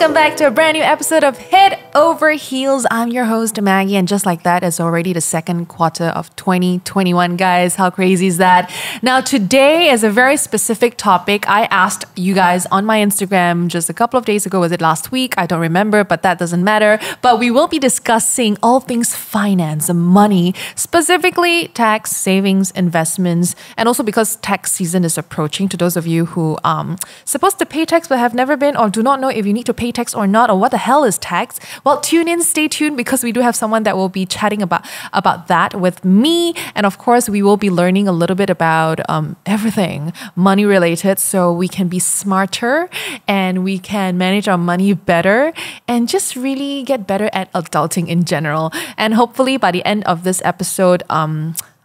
welcome back to a brand new episode of Head Over Heels. I'm your host, Maggie, and just like that, it's already the second quarter of 2021, guys. How crazy is that? Now, today is a very specific topic. I asked you guys on my Instagram just a couple of days ago. Was it last week? I don't remember, but that doesn't matter. But we will be discussing all things finance, money, specifically tax, savings, investments, and also because tax season is approaching, to those of you who supposed to pay tax but have never been or do not know if you need to pay tax or not, or what the hell is tax. Well, tune in, stay tuned, because we do have someone that will be chatting about that with me. And of course, we will be learning a little bit about everything money related, so we can be smarter and we can manage our money better and just really get better at adulting in general. And hopefully by the end of this episode,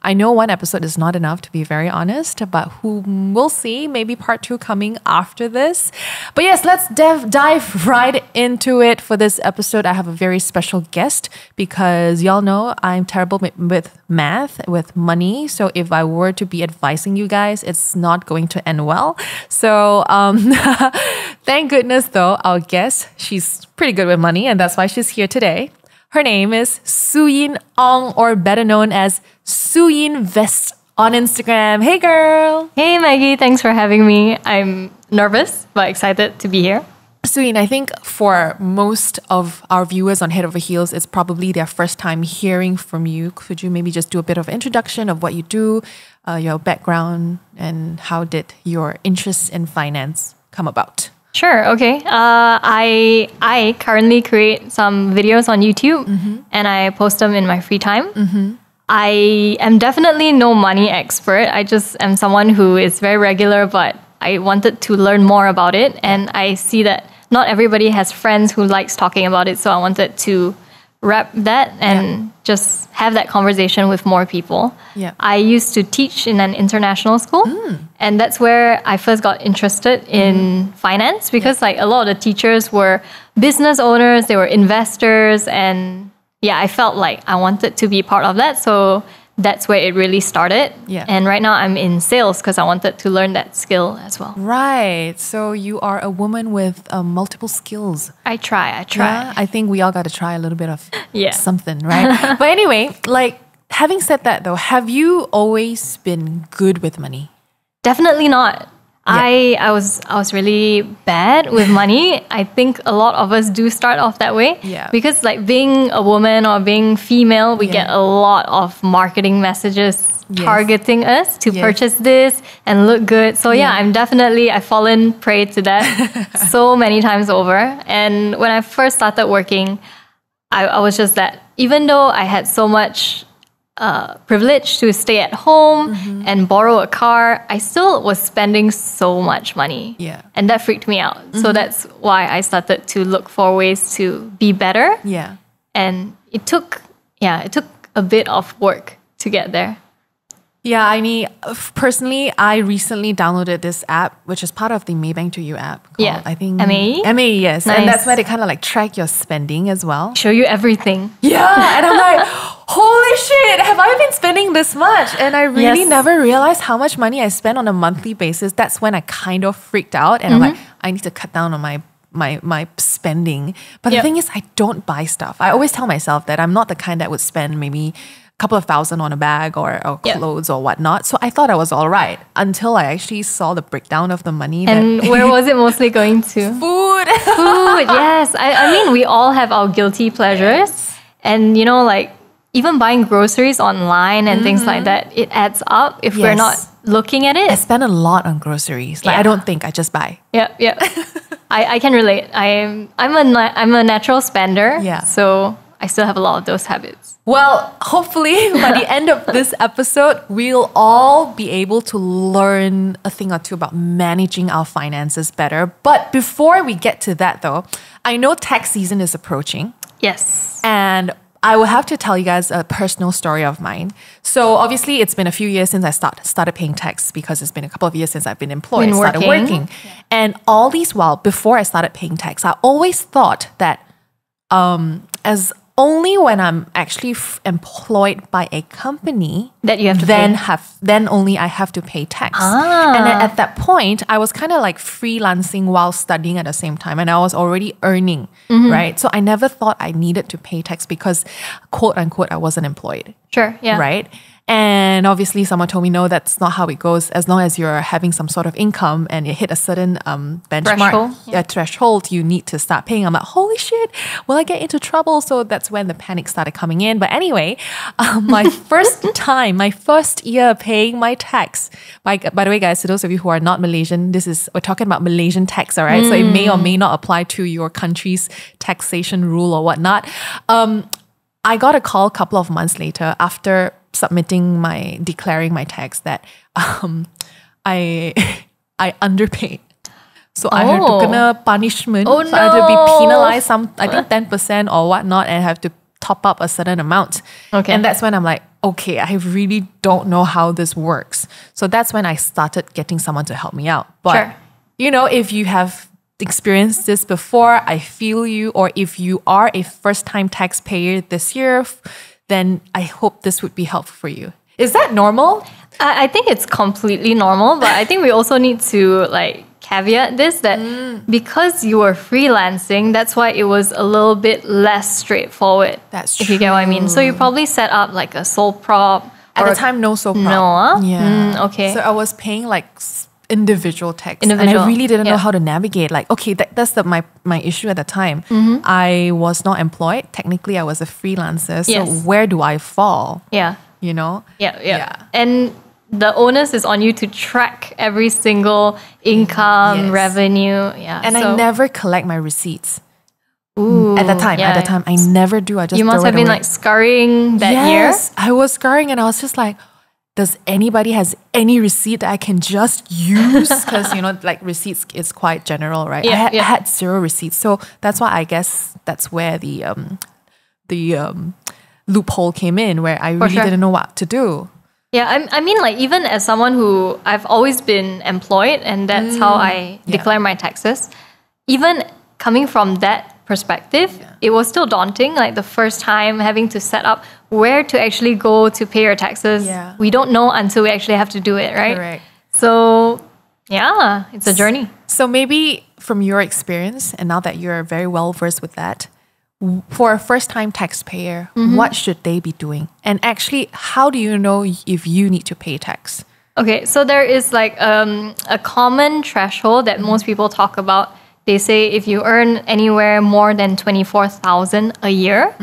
I know one episode is not enough, to be very honest, but we'll see. Maybe part 2 coming after this. But yes, let's dive right into it. For this episode, I have a very special guest because y'all know I'm terrible with math, with money. So if I were to be advising you guys, it's not going to end well. So thank goodness though, our guest, she's pretty good with money, and that's why she's here today. Her name is Suyin Ong, or better known as Suyin Vest on Instagram. Hey girl! Hey Maggie, thanks for having me. I'm nervous but excited to be here. Suyin, I think for most of our viewers on Head Over Heels, it's probably their first time hearing from you. Could you maybe just do a bit of introduction of what you do, your background, and how did your interest in finance come about? Sure, okay. I currently create some videos on YouTube and I post them in my free time. I am definitely no money expert. I just am someone who is very regular, but I wanted to learn more about it. And I see that not everybody has friends who likes talking about it. So I wanted to wrap that and just have that conversation with more people. I used to teach in an international school, and that's where I first got interested in finance, because like a lot of the teachers were business owners, they were investors, and I felt like I wanted to be part of that. So that's where it really started. And right now I'm in sales because I wanted to learn that skill as well. Right. So you are a woman with multiple skills. I try. Yeah, I think we all got to try a little bit of something, right? But anyway, like having said that though, have you always been good with money? Definitely not. I was really bad with money. I think a lot of us do start off that way. Because like being a woman or being female, we get a lot of marketing messages targeting us to purchase this and look good. So I've fallen prey to that so many times over. And when I first started working, I was just that, even though I had so much privilege to stay at home and borrow a car, I still was spending so much money. And that freaked me out. So that's why I started to look for ways to be better. And it took a bit of work to get there. Personally, I recently downloaded this app, which is part of the Maybank to You app called, I think MAE? MAE, yes. Nice. And that's where they kind of like track your spending as well. Show you everything. Yeah, and I'm like, holy shit, have I been spending this much? And I really never realized how much money I spend on a monthly basis. That's when I kind of freaked out, and I'm like, I need to cut down on my spending. But the thing is, I don't buy stuff. I always tell myself that I'm not the kind that would spend maybe couple of thousand on a bag or clothes or whatnot. So I thought I was all right until I actually saw the breakdown of the money. And where was it mostly going to? Food. Food, yes. I mean, we all have our guilty pleasures. And, you know, like even buying groceries online and things like that, it adds up if we're not looking at it. I spend a lot on groceries. Like I don't think, I just buy. I can relate. I'm a natural spender. So I still have a lot of those habits. Well, hopefully by the end of this episode, we'll all be able to learn a thing or two about managing our finances better. But before we get to that though, I know tax season is approaching. Yes. And I will have to tell you guys a personal story of mine. So obviously it's been a few years since I started paying tax, because it's been a couple of years since I've been employed, started working. And all these while, before I started paying tax, I always thought that as only when I'm actually employed by a company That you have to then pay. then only I have to pay tax. Ah. And then at that point, I was kind of like freelancing while studying at the same time, and I was already earning, right? So I never thought I needed to pay tax because, quote unquote, I wasn't employed. Sure, yeah. Right. And obviously someone told me, no, that's not how it goes. As long as you're having some sort of income and you hit a certain benchmark, threshold, you need to start paying. I'm like, holy shit, will I get into trouble? So that's when the panic started coming in. But anyway, my first year paying my tax. By the way, guys, to those of you who are not Malaysian, we're talking about Malaysian tax, all right? So it may or may not apply to your country's taxation rule or whatnot. I got a call a couple of months later after declaring my tax that I underpaid. So I had to kena punishment. Oh, So I had to be penalized I think 10% or whatnot, and have to top up a certain amount. Okay. And that's when I'm like, okay, I really don't know how this works. So that's when I started getting someone to help me out. But if you have experienced this before, I feel you. Or if you are a first-time taxpayer this year, then I hope this would be helpful for you. Is that normal? I think it's completely normal, but I think we also need to caveat this that because you were freelancing, that's why it was a little bit less straightforward. That's If you get what I mean. So you probably set up like a sole prop. At the time, no sole prop. No, Yeah. okay. So I was paying individual tax. And Individual, I really didn't know how to navigate. That's my issue at the time. I was not employed. Technically, I was a freelancer. So where do I fall? Yeah. You know? Yeah. And the onus is on you to track every single income, revenue. Yeah. And I never collect my receipts. Ooh, At the time, I never do. I just You must have been scurrying that year. Yes, I was scurrying, and I was just like, does anybody has any receipt that I can just use? Because, receipts is quite general, right? Yeah, I had zero receipts. So that's why I guess that's where the loophole came in, where I really didn't know what to do. Yeah, I mean, even as someone who I've always been employed, and that's how I declare my taxes, even coming from that perspective, it was still daunting. The first time having to set up where to actually go to pay your taxes. Yeah. We don't know until we actually have to do it, right? Correct. So, yeah, it's a journey. So maybe from your experience, and now that you're very well versed with that, for a first-time taxpayer, what should they be doing? And actually, how do you know if you need to pay tax? Okay, so there is a common threshold that most people talk about. They say if you earn anywhere more than 24,000 a year,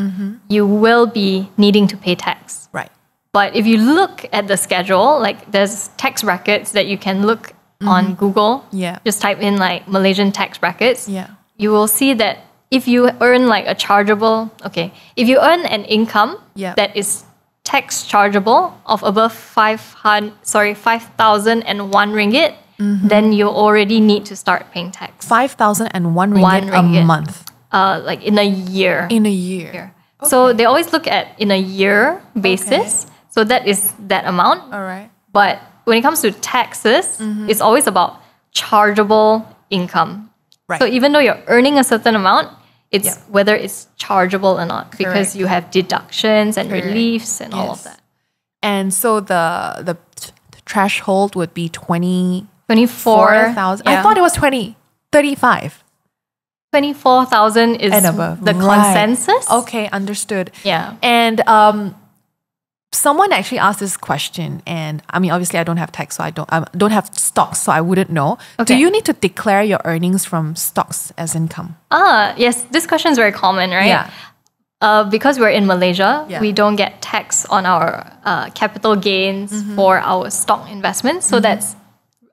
you will be needing to pay tax. Right. But if you look at the schedule, there's tax brackets that you can look on Google. Yeah. Just type in Malaysian tax brackets. Yeah. You will see that if you earn if you earn an income that is tax chargeable of above 5,001 ringgit, then you already need to start paying tax. 5,001 ringgit a month. In a year. In a year. Okay. So they always look at in a year basis. Okay. So that is that amount. All right. But when it comes to taxes, it's always about chargeable income. Right. So even though you're earning a certain amount, it's whether it's chargeable or not, because you have deductions and reliefs and all of that. And so the threshold would be 24,000. I thought it was 35. 24,000 is and above. The consensus. Okay, understood. Yeah. And someone actually asked this question, and I mean, obviously, I don't have tax, so I don't have stocks, so I wouldn't know. Okay. Do you need to declare your earnings from stocks as income? Yes. This question is very common, right? Yeah. Because we're in Malaysia, we don't get tax on our capital gains for our stock investments. So that's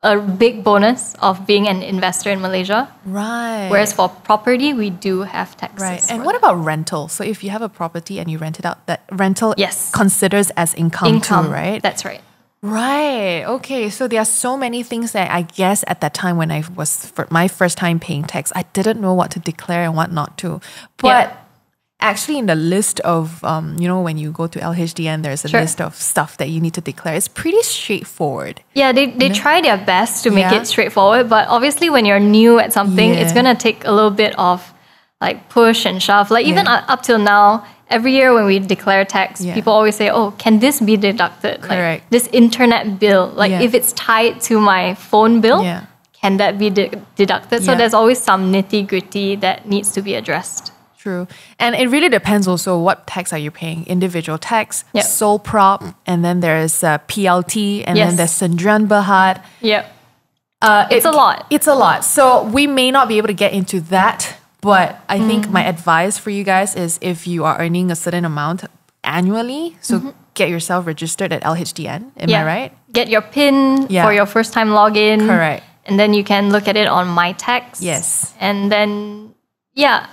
a big bonus of being an investor in Malaysia. Right. Whereas for property, we do have taxes. Right. And what about rental? So if you have a property and you rent it out, that rental considers as income too, right? That's right. Right. Okay. So there are so many things that I guess at that time when I was my first time paying tax, I didn't know what to declare and what not to. But actually in the list of, when you go to LHDN, there's a list of stuff that you need to declare. It's pretty straightforward. Yeah, they try their best to make it straightforward. But obviously when you're new at something, it's going to take a little bit of push and shove. Even up till now, every year when we declare tax, people always say, oh, can this be deducted? Correct. Like this internet bill, like if it's tied to my phone bill, can that be deducted? So there's always some nitty gritty that needs to be addressed. True. And it really depends also what tax are you paying. Individual tax, sole prop, and then there's PLT, and then there's Sendirian Berhad. Yep. It's a lot. It's a lot. So we may not be able to get into that, but I think my advice for you guys is if you are earning a certain amount annually, so get yourself registered at LHDN. Am I right? Get your PIN for your first time login. Correct. And then you can look at it on My Tax. Yes. And then,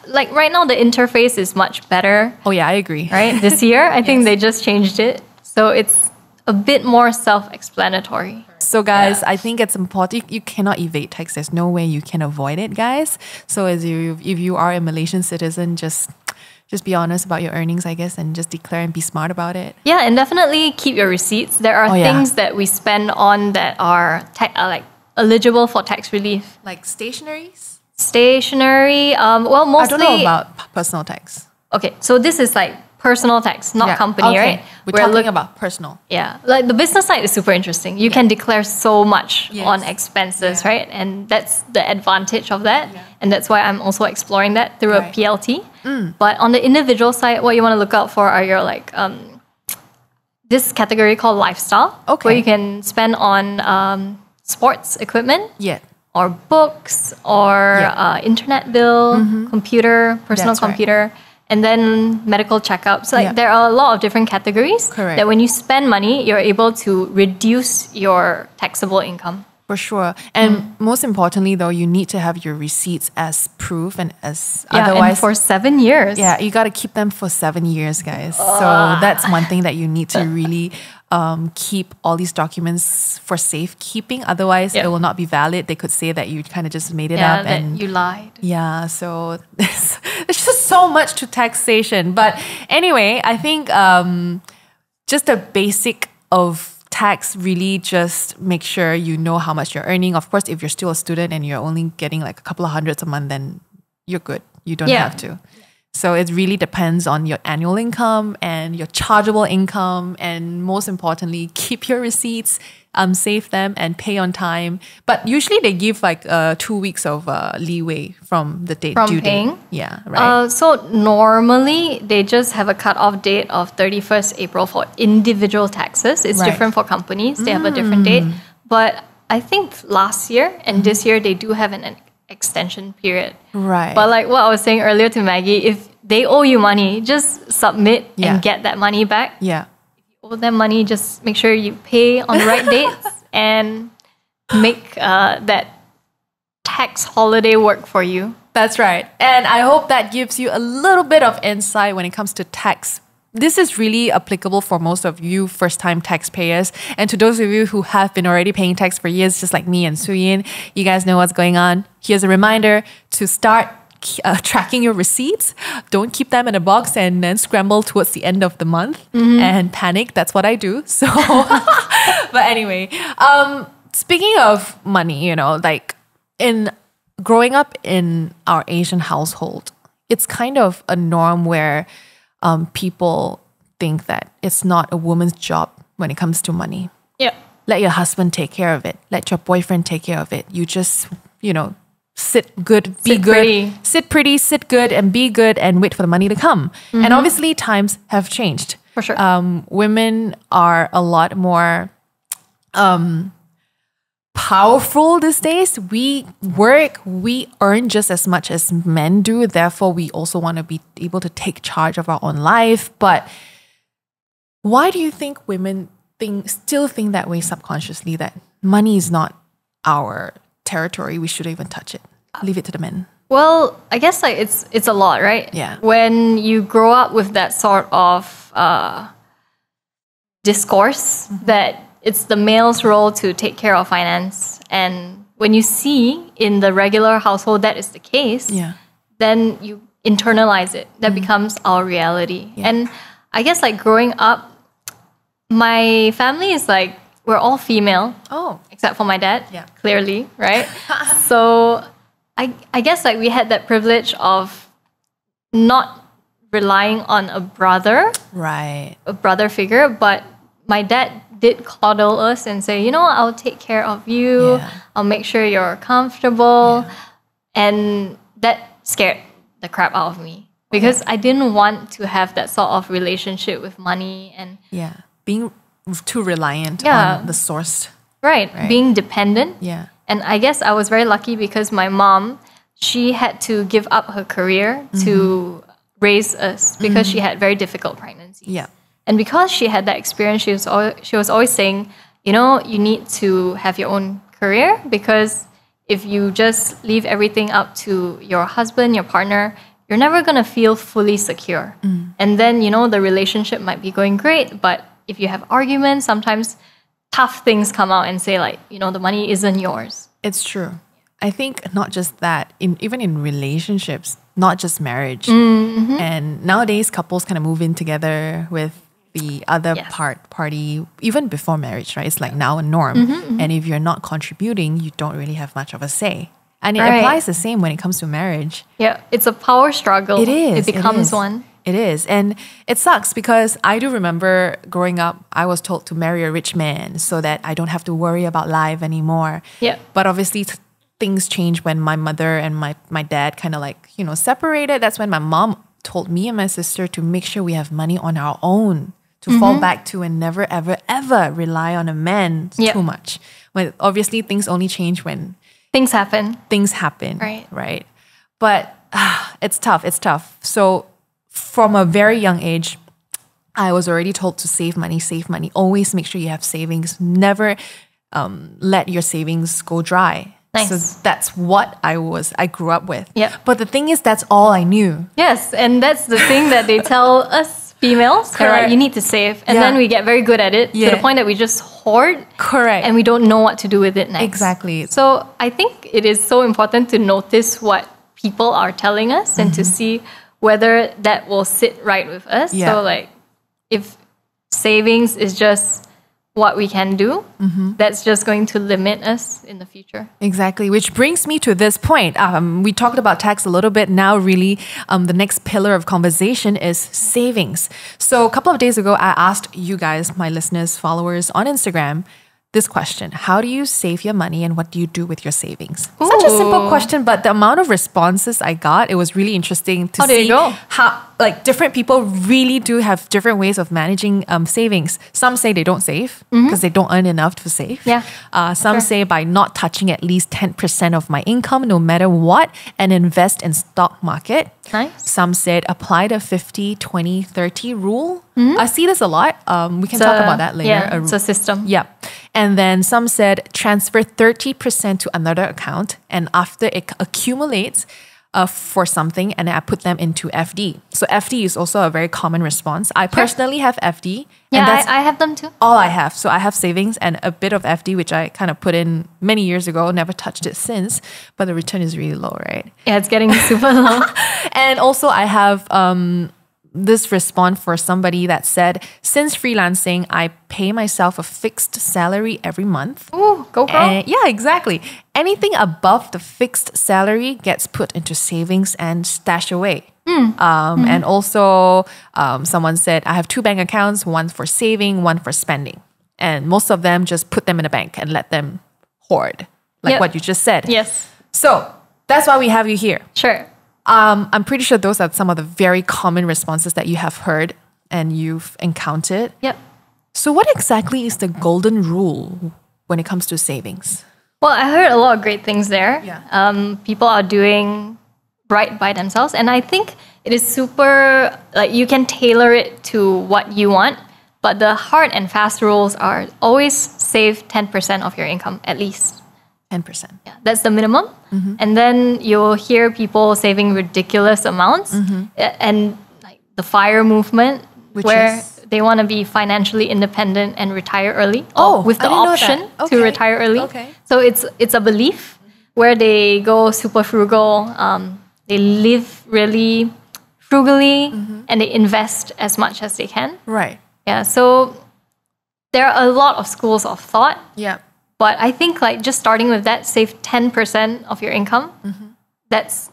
like right now the interface is much better. Oh yeah, I agree. Right? This year, I think they just changed it. So it's a bit more self-explanatory. So guys, I think it's important. You cannot evade tax. There's no way you can avoid it, guys. So if you are a Malaysian citizen, just be honest about your earnings, I guess, and just declare and be smart about it. Yeah, and definitely keep your receipts. There are things that we spend on that are like eligible for tax relief. Like stationaries? Stationery, well, mostly... I don't know about personal tax. Okay, so this is like personal tax, not company, right? We're talking about personal. Yeah, like the business side is super interesting. You can declare so much on expenses, right? And that's the advantage of that. Yeah. And that's why I'm also exploring that through a PLT. But on the individual side, what you want to look out for are your like... this category called lifestyle, where you can spend on sports equipment. Or books, or internet bill, computer, personal computer, and then medical checkups. Like there are a lot of different categories that when you spend money, you're able to reduce your taxable income. For sure. And most importantly, though, you need to have your receipts as proof and as otherwise. And for 7 years. Yeah, you got to keep them for 7 years, guys. So that's one thing that you need to really keep all these documents for safekeeping. Otherwise, it will not be valid. They could say that you kind of just made it up and you lied. Yeah, so there's just so much to taxation. But anyway, I think just a basic of tax, really just make sure you know how much you're earning. Of course, if you're still a student and you're only getting like a couple of hundreds a month, then you're good. You don't have to. So it really depends on your annual income and your chargeable income. And most importantly, keep your receipts, save them and pay on time. But usually they give like 2 weeks of leeway from the date due paying? date. Yeah, right. So normally they just have a cutoff date of 31st April for individual taxes. It's different for companies. They have a different date. But I think last year and this year they do have an extension period. Right. But like what I was saying earlier to Maggie, if they owe you money, just submit and get that money back. Yeah. If you owe them money, just make sure you pay on the right dates and make that tax holiday work for you. That's right. And I hope that gives you a little bit of insight when it comes to tax. This is really applicable for most of you first-time taxpayers. And to those of you who have been already paying tax for years, just like me and Suyin, you guys know what's going on. Here's a reminder to start tracking your receipts. Don't keep them in a box and then scramble towards the end of the month and panic. That's what I do. So, but anyway, speaking of money, you know, like in growing up in our Asian household, it's kind of a norm where people think that it's not a woman's job when it comes to money. Yeah. Let your husband take care of it. Let your boyfriend take care of it. You just, you know, sit good, be good, sit pretty, sit good, and be good, and wait for the money to come. And obviously, times have changed. For sure. Women are a lot more powerful these days. We work, we earn just as much as men do. Therefore, we also want to be able to take charge of our own life. But why do you think women still think that way subconsciously, that money is not our territory, we shouldn't even touch it, leave it to the men? Well, I guess like it's a lot, right? Yeah. When you grow up with that sort of discourse that it's the male's role to take care of finance, and when you see in the regular household that is the case, then you internalize it. That becomes our reality. And I guess like growing up, my family is like, we're all female. Oh. Except for my dad, clearly, right? So I guess like we had that privilege of not relying on a brother Right. figure, but my dad did coddle us and say, you know, I'll take care of you. Yeah. I'll make sure you're comfortable. Yeah. And that scared the crap out of me because I didn't want to have that sort of relationship with money and Yeah. Being too reliant Yeah. on the source. right, being dependent. Yeah. And I guess I was very lucky because my mom, she had to give up her career to raise us because she had very difficult pregnancies. Yeah. And because she had that experience, she was always saying, you know, you need to have your own career because if you just leave everything up to your husband, your partner, you're never going to feel fully secure. And then, you know, the relationship might be going great, but if you have arguments, sometimes tough things come out and say like, you know, the money isn't yours. It's true. I think not just that, even in relationships, not just marriage. And nowadays, couples kind of move in together with the other party, even before marriage, right? It's like now a norm. And if you're not contributing, you don't really have much of a say. And it applies the same when it comes to marriage. Yeah, it's a power struggle. It is. It becomes one. It is. And it sucks because I do remember growing up, I was told to marry a rich man so that I don't have to worry about life anymore. Yeah. But obviously things changed when my mother and my dad kind of like, you know, separated. That's when my mom told me and my sister to make sure we have money on our own to fall back to and never, ever, ever rely on a man too much. When obviously things only change when things happen. Right. But it's tough. It's tough. So from a very young age, I was already told to save money. Always make sure you have savings. Never let your savings go dry. Nice. So that's what I grew up with. Yep. But the thing is, that's all I knew. Yes, and that's the thing that they tell us females. They're like, Correct. you need to save. And then we get very good at it to the point that we just hoard. Correct. And we don't know what to do with it next. Exactly. So I think it is so important to notice what people are telling us and to see whether that will sit right with us. Yeah. So like if savings is just what we can do, that's just going to limit us in the future. Exactly, which brings me to this point. We talked about tax a little bit. Now, really, the next pillar of conversation is savings. So a couple of days ago, I asked you guys, my listeners, followers on Instagram, this question: how do you save your money and what do you do with your savings? Such a simple question, but the amount of responses I got, it was really interesting to see how like different people really do have different ways of managing savings. Some say they don't save because they don't earn enough to save. Yeah. Some say by not touching at least 10% of my income, no matter what, and invest in stock market. Nice. Some said apply the 50, 20, 30 rule. I see this a lot. We can talk about that later. Yeah, it's a system. Yeah. And then some said transfer 30% to another account, and after it accumulates for something, and I put them into FD. So FD is also a very common response. I personally have FD. Yeah, and that's I have them too. all I have. So I have savings and a bit of FD, which I kind of put in many years ago, never touched it since, but the return is really low, right? Yeah, it's getting super low. And also I have this response for somebody that said, since freelancing, I pay myself a fixed salary every month. Ooh, go girl. And yeah, exactly. Anything above the fixed salary gets put into savings and StashAway. And also, someone said, I have 2 bank accounts, one for saving, one for spending. And most of them just put them in a bank and let them hoard, like what you just said. Yes. So that's why we have you here. Sure. I'm pretty sure those are some of the very common responses that you have heard and you've encountered. Yep. So what exactly is the golden rule when it comes to savings? Well, I heard a lot of great things there. Yeah. People are doing right by themselves. And I think it is super, like you can tailor it to what you want. But the hard and fast rules are always save 10% of your income, at least. 10%. Yeah, that's the minimum. And then you'll hear people saving ridiculous amounts. And like the FIRE movement, where they want to be financially independent and retire early. With the option to retire early. Okay. So it's a belief where they go super frugal. They live really frugally and they invest as much as they can. Right. Yeah, so there are a lot of schools of thought. Yeah. But I think like just starting with that, save 10% of your income. That's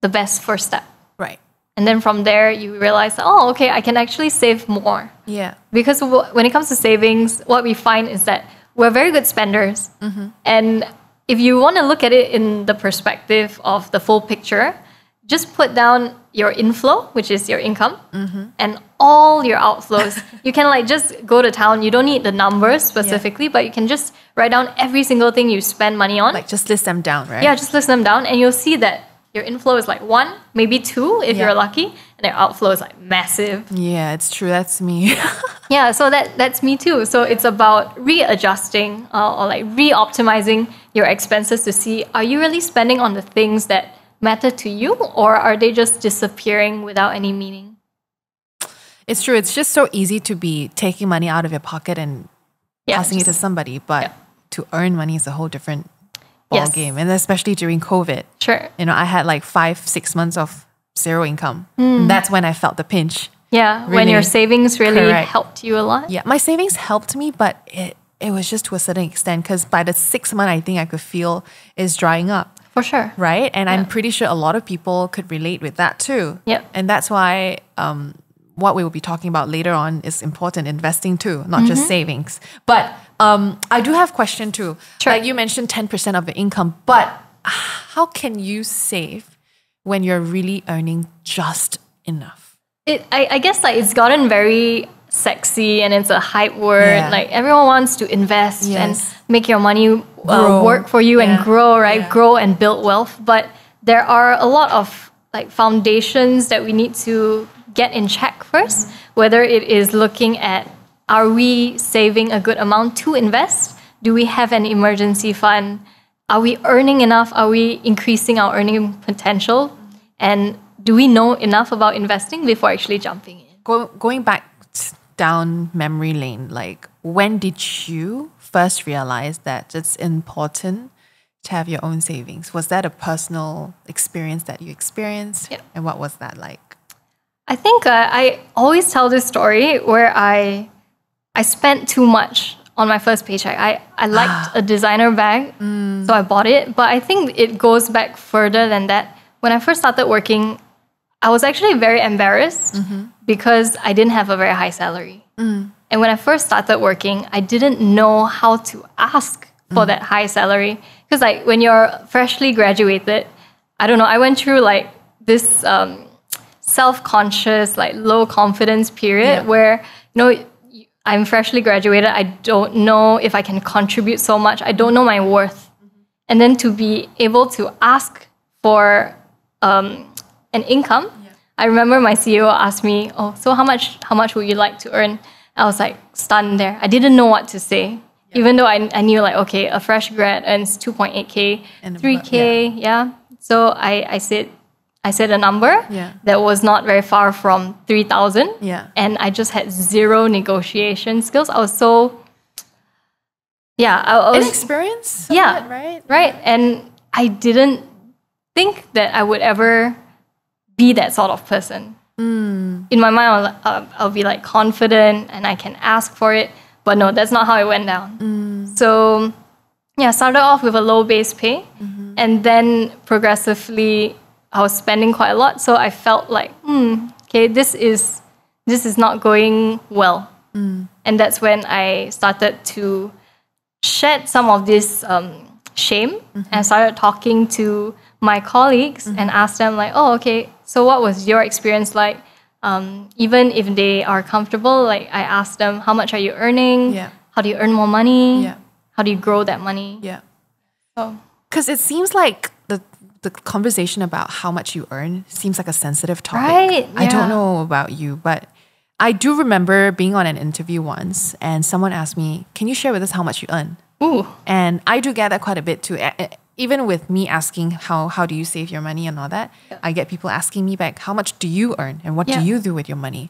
the best first step. Right. And then from there, you realize, oh, okay, I can actually save more. Yeah. Because when it comes to savings, what we find is that we're very good spenders. And if you want to look at it in the perspective of the full picture, just put down your inflow, which is your income, and all your outflows. You can like just go to town. You don't need the numbers specifically, but you can just write down every single thing you spend money on. Like just list them down, right? Yeah, just list them down, and you'll see that your inflow is like 1, maybe 2 if you're lucky, and your outflow is like massive. Yeah, it's true. That's me. Yeah, so that's me too. So it's about readjusting or like re-optimizing your expenses to see, are you really spending on the things that matter to you, or are they just disappearing without any meaning? It's true. It's just so easy to be taking money out of your pocket and passing it to somebody, but to earn money is a whole different ball game, and especially during COVID. Sure. You know, I had like 5-6 months of zero income. And that's when I felt the pinch. Yeah, Really. when your savings really helped you a lot. Yeah, my savings helped me, but it was just to a certain extent, because by the 6th month, I think I could feel it's drying up. For sure. Right? And I'm pretty sure a lot of people could relate with that too. Yep. And that's why what we will be talking about later on is important, investing too, not just savings. But I do have a question too. Sure. Like you mentioned 10% of the income, but how can you save when you're really earning just enough? I guess like it's gotten very sexy and it's a hype word. Yeah. Like everyone wants to invest and make your money work for you and grow, right? Yeah. Grow and build wealth. But there are a lot of like foundations that we need to get in check first, whether it is looking at, are we saving a good amount to invest? Do we have an emergency fund? Are we earning enough? Are we increasing our earning potential? And do we know enough about investing before actually jumping in? Going back down memory lane, like when did you first realize that it's important to have your own savings? Was that a personal experience that you experienced? Yeah. And what was that like? I think I always tell this story where I spent too much on my first paycheck. I liked a designer bag, so I bought it. But I think it goes back further than that. When I first started working, I was actually very embarrassed because I didn't have a very high salary. And when I first started working, I didn't know how to ask for that high salary. Because like when you're freshly graduated, I don't know, I went through like this self-conscious, like low confidence period where, you know, I'm freshly graduated. I don't know if I can contribute so much. I don't know my worth. And then to be able to ask for an income. I remember my CEO asked me, "Oh, so how much would you like to earn?" I was like stunned there. I didn't know what to say, even though I knew like, okay, a fresh grad earns 2.8K, 3K, So I said a number that was not very far from 3,000, and I just had zero negotiation skills. I was so I was Inexperience? right, and I didn't think that I would ever be that sort of person. In my mind, I'll be like confident and I can ask for it. But no, that's not how it went down. So I started off with a low base pay. And then progressively, I was spending quite a lot. So I felt like, okay, this is not going well. And that's when I started to shed some of this shame. And I started talking to my colleagues and asked them like, oh, okay, so what was your experience like? Even if they are comfortable, like I asked them, how much are you earning? How do you earn more money? How do you grow that money? Because it seems like the conversation about how much you earn seems like a sensitive topic. Right, I don't know about you, but I do remember being on an interview once and someone asked me, can you share with us how much you earn? Ooh. And I do get that quite a bit too. Even with me asking how do you save your money and all that, I get people asking me back, how much do you earn and what do you do with your money?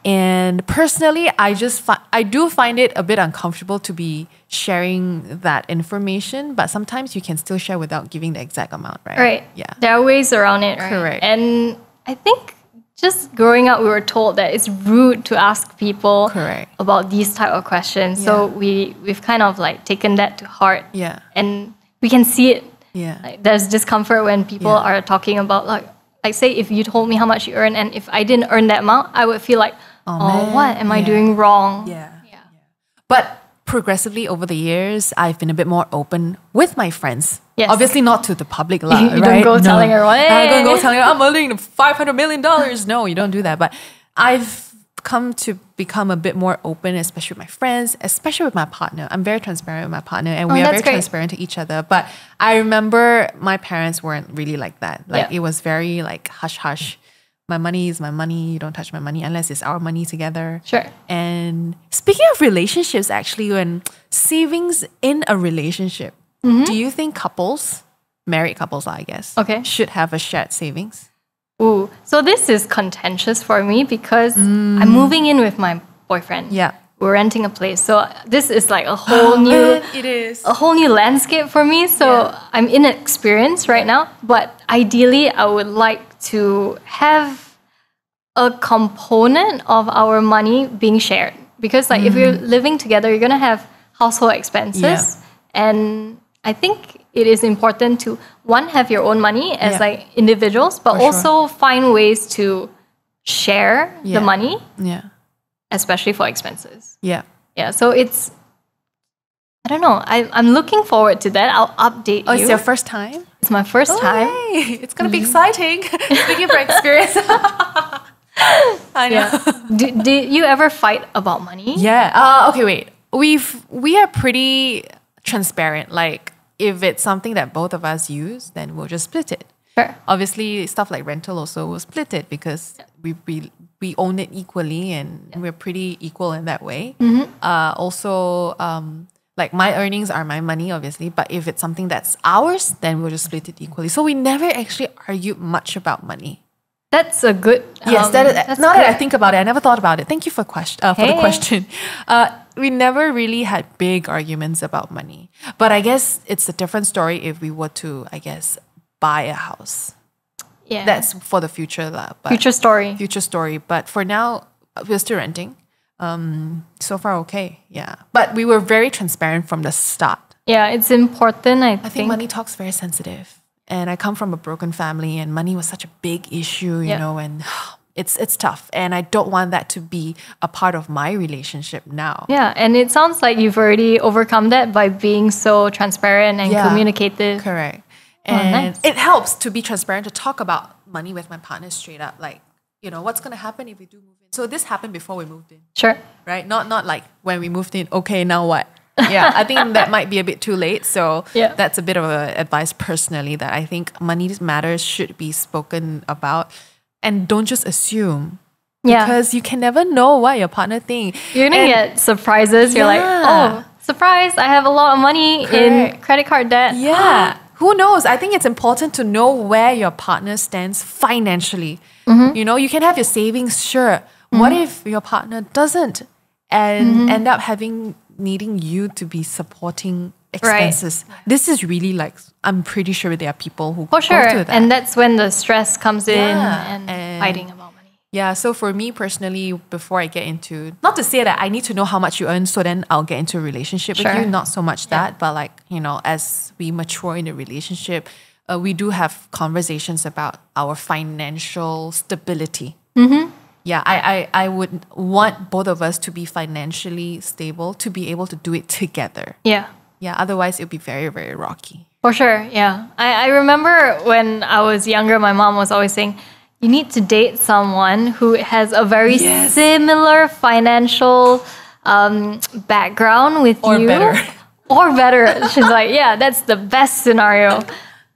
And personally, I do find it a bit uncomfortable to be sharing that information, but sometimes you can still share without giving the exact amount, right? Right. Yeah. There are ways around it, right? Correct. And I think just growing up, we were told that it's rude to ask people about these type of questions. So we've kind of like taken that to heart. And we can see it. Like, there's discomfort when people are talking about like, like say if you told me how much you earn and if I didn't earn that amount, I would feel like, man. what am I doing wrong? Yeah. But progressively over the years, I've been a bit more open with my friends. Yes. Obviously not to the public, You right? don't go telling everyone, I don't go "Hey." telling her, I'm earning $500 million. No, you don't do that. But I've come to become a bit more open, especially with my friends, especially with my partner. I'm very transparent with my partner and we are very transparent to each other. But I remember my parents weren't really like that. Like it was very like hush hush. My money is my money. You don't touch my money unless it's our money together. Sure. And speaking of relationships, actually, when savings in a relationship, do you think couples, married couples, I guess, should have a shared savings? Ooh, so this is contentious for me because I'm moving in with my boyfriend. Yeah. We're renting a place. So this is like a whole a whole new landscape for me. So I'm inexperienced right now. But ideally, I would like to have a component of our money being shared. Because like if you're living together, you're going to have household expenses. And I think it is important to, one, have your own money as like individuals, but also find ways to share the money. Yeah. Especially for expenses. Yeah. Yeah. So it's, I don't know. I'm looking forward to that. I'll update you. Oh, it's your first time? It's my first time. Yay. It's going to be exciting. Speaking for experience. I know. Yeah. Did you ever fight about money? Yeah. Okay, wait. We are pretty transparent. Like, if it's something that both of us use, then we'll just split it. Sure. Obviously, stuff like rental also will split it because we own it equally and we're pretty equal in that way. Also, like my earnings are my money, obviously, but if it's something that's ours, then we'll just split it equally. So we never actually argued much about money. That's a good. Yes, now that I think about it, I never thought about it. Thank you for the question. We never really had big arguments about money, but I guess it's a different story if we were to, I guess, buy a house. Yeah, that's for the future, future story. Future story. But for now, we're still renting. So far, okay. Yeah, but we were very transparent from the start. Yeah, it's important. I think money talk's very sensitive, and I come from a broken family, and money was such a big issue, you know, and it's tough, and I don't want that to be a part of my relationship now. Yeah, and it sounds like you've already overcome that by being so transparent and communicative. Correct. And it helps to be transparent, to talk about money with my partner straight up. Like, you know, what's going to happen if we do move in? So this happened before we moved in. Sure. Right? Not like when we moved in, okay, now what? Yeah, I think that might be a bit too late. So that's a bit of advice personally, that I think money matters should be spoken about. And don't just assume. Because you can never know what your partner thinks. You're going to get surprises. You're like, oh, surprise, I have a lot of money in credit card debt. Yeah. Who knows? I think it's important to know where your partner stands financially. You know, you can have your savings, sure. What if your partner doesn't and end up needing you to be supporting expenses? This is really like, I'm pretty sure there are people who go through that. And that's when the stress comes in and fighting about money. Yeah, so for me personally, before I get into, not to say that I need to know how much you earn so then I'll get into a relationship with you, not so much that, but like, you know, as we mature in a relationship, we do have conversations about our financial stability. Yeah, I would want both of us to be financially stable, to be able to do it together. Yeah, otherwise it would be very, very rocky. For sure, yeah. I remember when I was younger, my mom was always saying, you need to date someone who has a very similar financial background with you. Or better. She's like, yeah, that's the best scenario.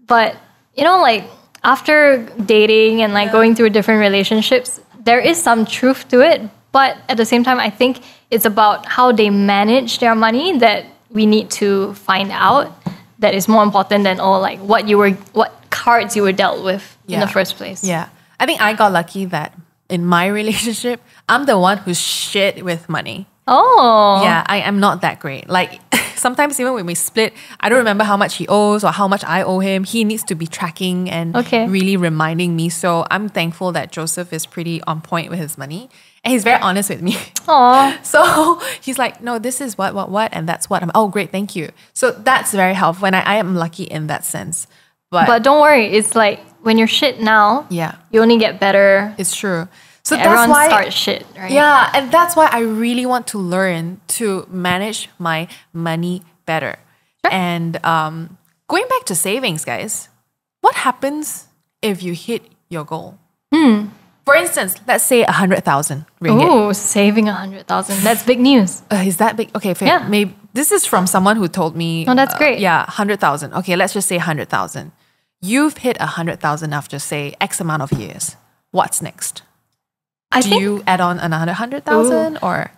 But, you know, like after dating and like going through different relationships, there is some truth to it. But at the same time, I think it's about how they manage their money that we need to find out. That is more important than what cards you were dealt with in the first place. Yeah. I think I got lucky that in my relationship, I'm the one who's shit with money. Oh. Yeah, I am not that great. Like sometimes even when we split, I don't remember how much he owes or how much I owe him. He needs to be tracking and really reminding me. So I'm thankful that Joseph is pretty on point with his money. And he's very honest with me. Aww. So he's like, no, this is what, and that's what. Oh, great, thank you. So that's very helpful. And I am lucky in that sense. But don't worry, it's like when you're shit now, Yeah. you only get better. It's true. So Everyone that's why starts shit, right? Yeah, and that's why I really want to learn to manage my money better. Sure. And going back to savings, guys, what happens if you hit your goal? For instance, let's say 100,000 ringgit. Ooh, saving 100,000. That's big news. Is that big? Okay, fair. Yeah. Maybe this is from someone who told me. Oh, that's great. Yeah, 100,000. Okay, let's just say 100,000. You've hit 100,000 after say X amount of years. What's next? I Do think you add on another 100,000 or?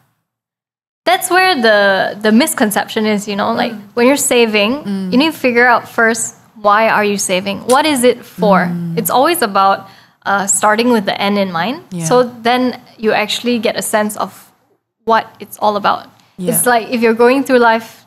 that's where the misconception is, like when you're saving, you need to figure out first, why are you saving? What is it for? It's always about starting with the end in mind. Yeah. So then you actually get a sense of what it's all about. Yeah. It's like if you're going through life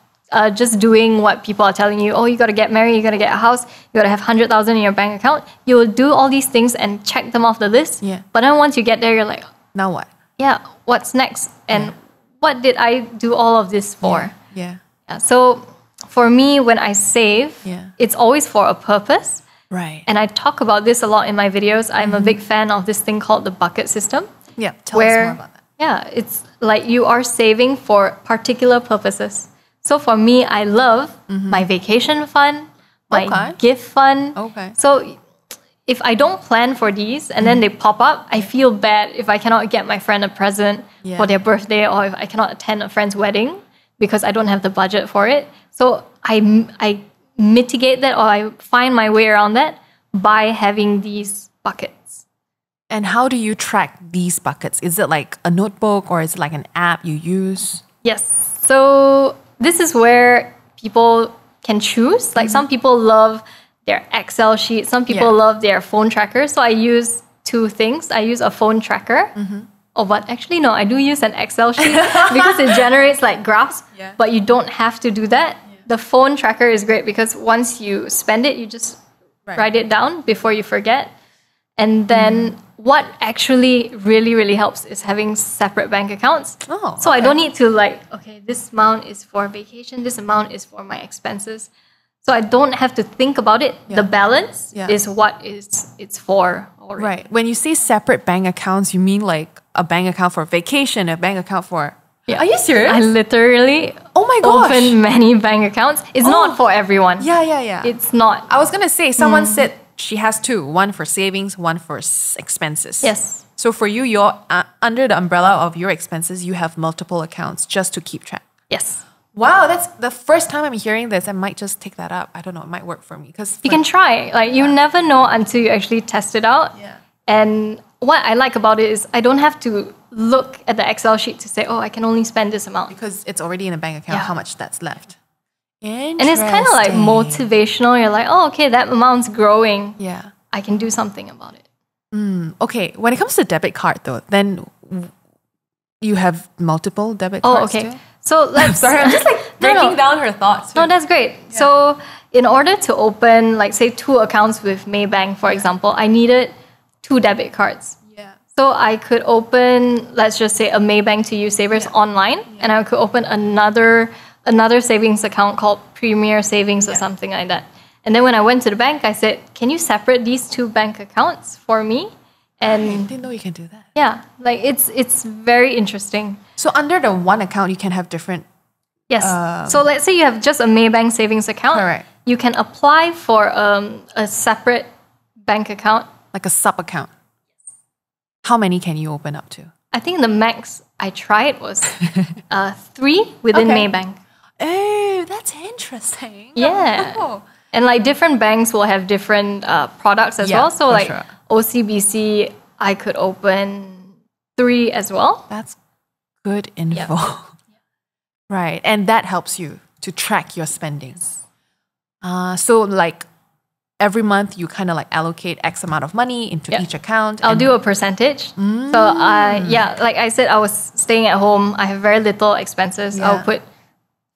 just doing what people are telling you, oh, you got to get married, you got to get a house, you got to have 100,000 in your bank account. You will do all these things and check them off the list. Yeah. But then once you get there, you're like, Now what? yeah, what's next? And what did I do all of this for? Yeah. Yeah, so for me, when I save, Yeah. it's always for a purpose. Right. And I talk about this a lot in my videos. I'm a big fan of this thing called the bucket system. Yeah, tell us more about that. Yeah, it's like you are saving for particular purposes. So for me, I love my vacation fund, my Okay. gift fund. Okay. So if I don't plan for these and then they pop up, I feel bad if I cannot get my friend a present Yeah. for their birthday, or if I cannot attend a friend's wedding because I don't have the budget for it. So I mitigate that, or I find my way around that by having these buckets. And how do you track these buckets? Is it like a notebook or is it like an app you use? Yes. So this is where people can choose. Like some people love their Excel sheet. Some people Yeah. love their phone tracker. So I use two things. I use a phone tracker. Oh, but actually, no, I do use an Excel sheet because it generates like graphs, Yeah. but you don't have to do that. The phone tracker is great because once you spend it, you just Right. write it down before you forget. And then what actually really, really helps is having separate bank accounts. Oh, So I okay. don't need to like, okay, this amount is for vacation, this amount is for my expenses. So I don't have to think about it. Yeah. The balance Yeah. is what it's for already. Right. When you say separate bank accounts, you mean like a bank account for vacation, a bank account for... Yeah. Are you serious? I literally Oh my gosh. open many bank accounts. It's not for everyone. Yeah. It's not. I was going to say, someone said she has two. One for savings, one for expenses. Yes. So for you, you're under the umbrella of your expenses, you have multiple accounts just to keep track. Yes. Wow, that's the first time I'm hearing this. I might just take that up. I don't know. It might work for me. Because You can try. Like you never know until you actually test it out. Yeah. And what I like about it is I don't have to look at the Excel sheet to say, oh, I can only spend this amount. Because it's already in a bank account, Yeah. how much that's left. And it's kind of like motivational. You're like, oh, okay, that amount's growing. Yeah. I can do something about it. Okay, when it comes to debit card though, then you have multiple debit Oh, cards okay. too? So let's. Sorry, I'm just like No, breaking no. down her thoughts. No, that's great. So in order to open, like say, 2 accounts with Maybank, for example, I needed 2 debit cards. Yeah. So I could open, let's just say, a Maybank to use savers online, and I could open another savings account called Premier Savings or something like that. And then when I went to the bank, I said, can you separate these 2 bank accounts for me? I And didn't know you can do that. yeah, like it's very interesting. So under the one account, you can have different. Yes. So let's say you have just a Maybank savings account. Correct. You can apply for a separate bank account. Like a sub account. How many can you open up to? I think the max I tried was 3 within Okay. Maybank. Oh, that's interesting. Yeah. Oh. And like different banks will have different products as Yeah, well. So for like sure. OCBC, I could open 3 as well. That's good info. Right. And that helps you to track your spendings. So like every month you kind of like allocate X amount of money into Yeah. each account. I'll and- do a percentage. So like I said, I was staying at home. I have very little expenses. Yeah. I'll put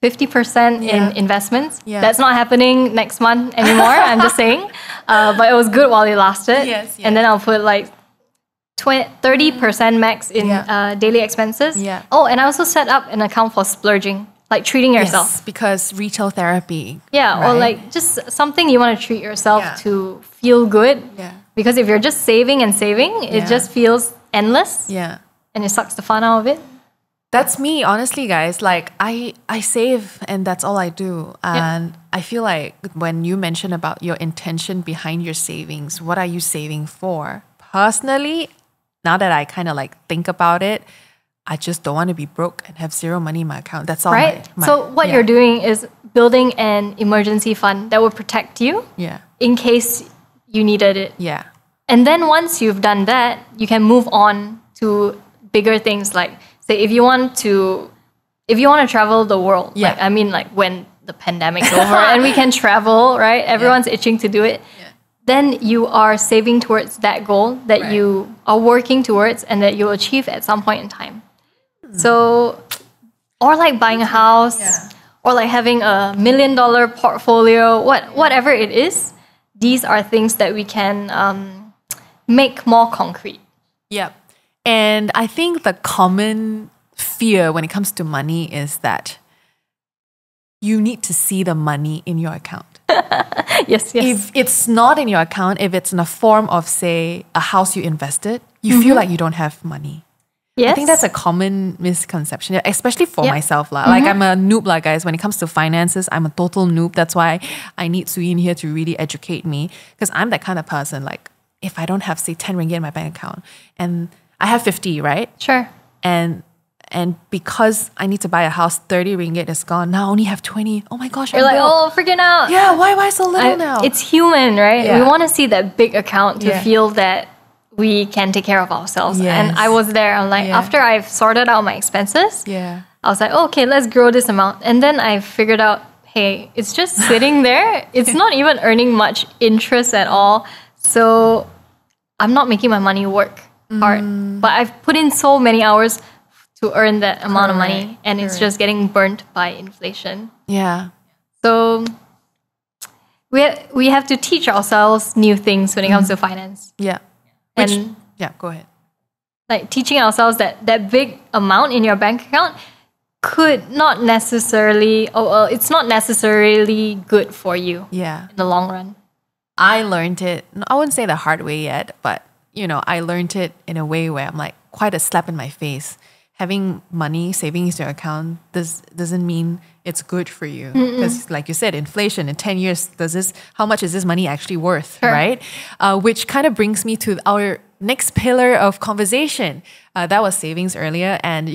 50% Yeah. in investments. Yeah. That's not happening next month anymore. I'm just saying. But it was good while it lasted. Yes, And then I'll put like 30% max in Yeah. daily expenses. Yeah. Oh, and I also set up an account for splurging. like treating yourself. Yes, because retail therapy. Yeah, or right? like just something you want to treat yourself Yeah. to feel good. Yeah. Because if you're just saving and saving, it Yeah. just feels endless Yeah. and it sucks the fun out of it. That's me, honestly, guys. Like I save and that's all I do. And I feel like when you mention about your intention behind your savings, what are you saving for? Personally, now that I kind of like think about it, I just don't want to be broke and have zero money in my account. That's all. Right? So what you're doing is building an emergency fund that will protect you Yeah. in case you needed it. Yeah. And then once you've done that, you can move on to bigger things like say if you want to travel the world. Yeah. Like, I mean like when the pandemic's over and we can travel, right? Everyone's itching to do it. Yeah. Then you are saving towards that goal that Right. you are working towards and that you'll achieve at some point in time. So, or like buying a house, or like having a $1 million portfolio, whatever it is, these are things that we can make more concrete. Yep. And I think the common fear when it comes to money is that you need to see the money in your account. Yes. If it's not in your account, if it's in a form of, say, a house you invested, you feel like you don't have money. Yes. I think that's a common misconception, especially for Yep. myself. Like I'm a noob, guys. When it comes to finances, I'm a total noob. That's why I need Suyin here to really educate me. Because I'm that kind of person, like if I don't have, say, 10 ringgit in my bank account and I have 50, right? Sure. And because I need to buy a house, 30 ringgit is gone. Now I only have 20. Oh my gosh, You're I'm like, broke. oh, freaking out. Yeah, why so little now? It's human, right? Yeah. We want to see that big account to Yeah. feel that we can take care of ourselves. Yes. And I was there. I'm like, Yeah. after I've sorted out my expenses, Yeah. I was like, okay, let's grow this amount. And then I figured out, hey, it's just sitting there. It's not even earning much interest at all. So I'm not making my money work hard. But I've put in so many hours to earn that amount of money. And it's just getting burnt by inflation. Yeah. So we have to teach ourselves new things when it comes to finance. Yeah. And Yeah, go ahead. like teaching ourselves that big amount in your bank account could not necessarily, it's not necessarily good for you Yeah. in the long run. I learned it, I wouldn't say the hard way yet, but I learned it in a way where I'm like quite a slap in my face. Having money, savings in your account doesn't mean it's good for you. Because like you said, inflation in 10 years, how much is this money actually worth, right? Which kind of brings me to our next pillar of conversation. That was savings earlier. And,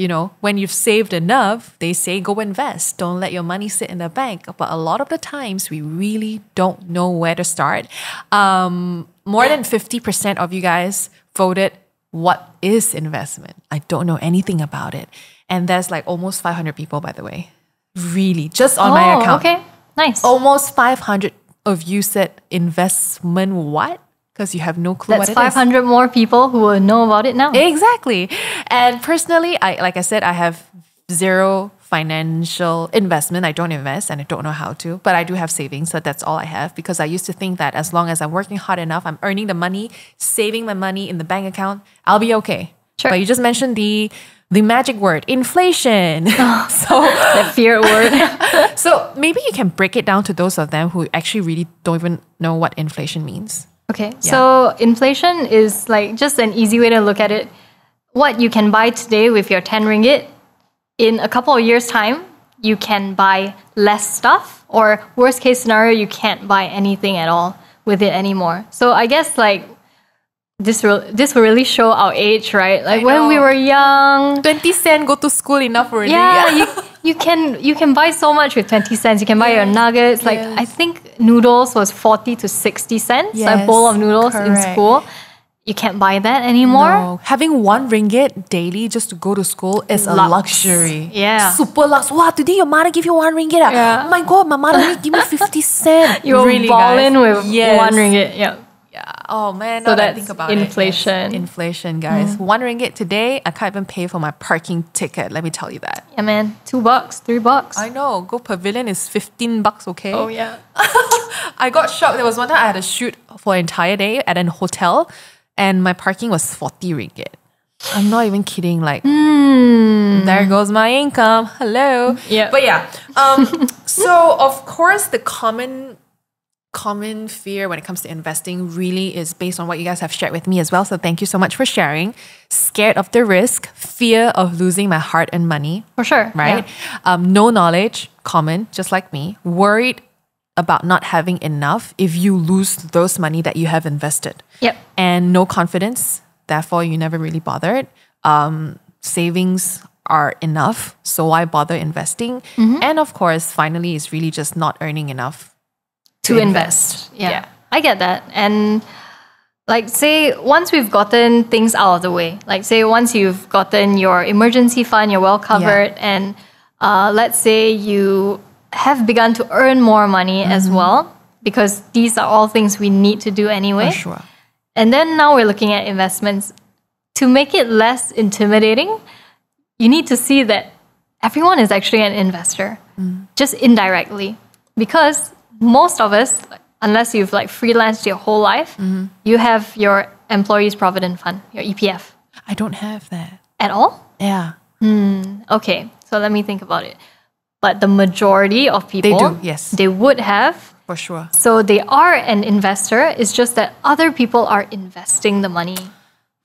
when you've saved enough, they say go invest. Don't let your money sit in the bank. But a lot of the times, we really don't know where to start. More than 50% of you guys voted, what is investment? I don't know anything about it. And there's like almost 500 people, by the way. Really, just on my account. Okay, nice. Almost 500 of you said investment what? Because you have no clue That's what it is. 500 more people who will know about it now. Exactly. And personally, like I said, I have zero financial investment. I don't invest and I don't know how to, but I do have savings. So that's all I have because I used to think that as long as I'm working hard enough, I'm earning the money, saving my money in the bank account, I'll be okay. Sure. But you just mentioned the magic word, inflation. That fear word. So maybe you can break it down to those of them who actually really don't even know what inflation means. Okay, so inflation is like just an easy way to look at it. What you can buy today with your 10 ringgit, in a couple of years' time, you can buy less stuff, or worst case scenario, you can't buy anything at all with it anymore. So I guess like this will really show our age, right? Like when we were young, 20 cents go to school enough already. yeah, you can buy so much with 20 cents. You can buy your nuggets. Like I think noodles was 40 to 60 cents, a bowl of noodles in school. You can't buy that anymore. No. Having 1 ringgit daily just to go to school is a luxury. Yeah. Super lux. Wow, today your mother give you 1 ringgit. Yeah. Oh my god, my mother only give me 50 cents. You were really, balling guys. with 1 ringgit. Yeah. Yeah. Oh man, So now that I that's think about inflation. it. Inflation, guys. 1 ringgit today, I can't even pay for my parking ticket. Let me tell you that. Yeah, man. $2, $3. I know. Go Pavilion is $15, okay? Oh yeah. I got shocked. There was one time I had a shoot for an entire day at an hotel and my parking was 40 ringgit. I'm not even kidding. Like, there goes my income. Hello. Yeah. But yeah. So of course, the common fear when it comes to investing really is based on what you guys have shared with me as well. So thank you so much for sharing. Scared of the risk, fear of losing my hard-earned money. For sure. Right? Yeah. No knowledge, common, just like me. Worried about not having enough if you lose those money that you have invested. Yep. And no confidence, therefore you never really bothered. Savings are enough, so why bother investing? And of course, finally, it's really just not earning enough to invest. Yeah. I get that. And like, say, once we've gotten things out of the way, like say once you've gotten your emergency fund, you're well covered, and let's say you have begun to earn more money as well, because these are all things we need to do anyway. For sure. And then now we're looking at investments. To make it less intimidating, you need to see that everyone is actually an investor, just indirectly. Because most of us, unless you've like freelanced your whole life, you have your employees' provident fund, your EPF. I don't have that. At all? Yeah. Okay, so let me think about it. But the majority of people, They do, yes. they would have. For sure. So they are an investor. It's just that other people are investing the money